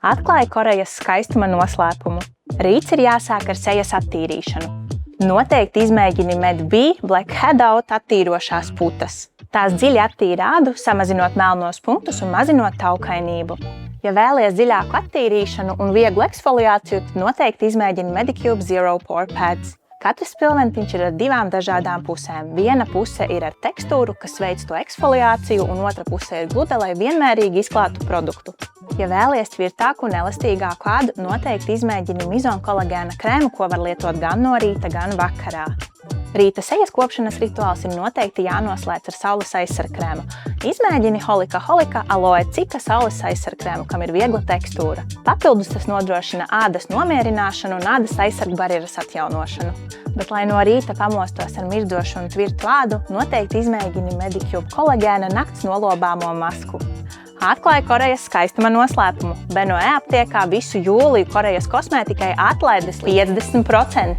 Atklāja Korejas skaistuma noslēpumu. Rīts ir jāsāk ar sejas attīrīšanu. Noteikti izmēģini Med-B Black Headout attīrošās putas. Tās dziļi attīra ādu, samazinot melnos punktus un mazinot taukainību. Ja vēlies dziļāku attīrīšanu un vieglu eksfoliāciju, tad noteikti izmēģini Medicube Zero Pore Pads. Katrs pilventiņš ir ar divām dažādām pusēm. Viena puse ir ar tekstūru, kas veic to eksfoliāciju, un otra puse ir gluda, lai vienmērīgi izklātu produktu. Ja vēlies tvirtāku un elastīgāku ādu, noteikti izmēģini Mizon kolagēna krēmu, ko var lietot gan no rīta, gan vakarā. Rīta sejas kopšanas rituāls ir noteikti jānoslēdz ar saules aizsargkrēmu. Izmēģini Holika Aloe Cika saules aizsargkrēmu, kam ir viegla tekstūra. Papildus tas nodrošina ādas nomierināšanu un ādas aizsargbarjeras atjaunošanu. Bet, lai no rīta pamostos ar mirdzošu un tvirtu ādu, noteikti izmēģini Medicube kolagēna nakts nolobāmo masku. Atklāja Korejas skaistuma noslēpumu. Benoe aptiekā visu jūliju Korejas kosmētikai atlaides 50%.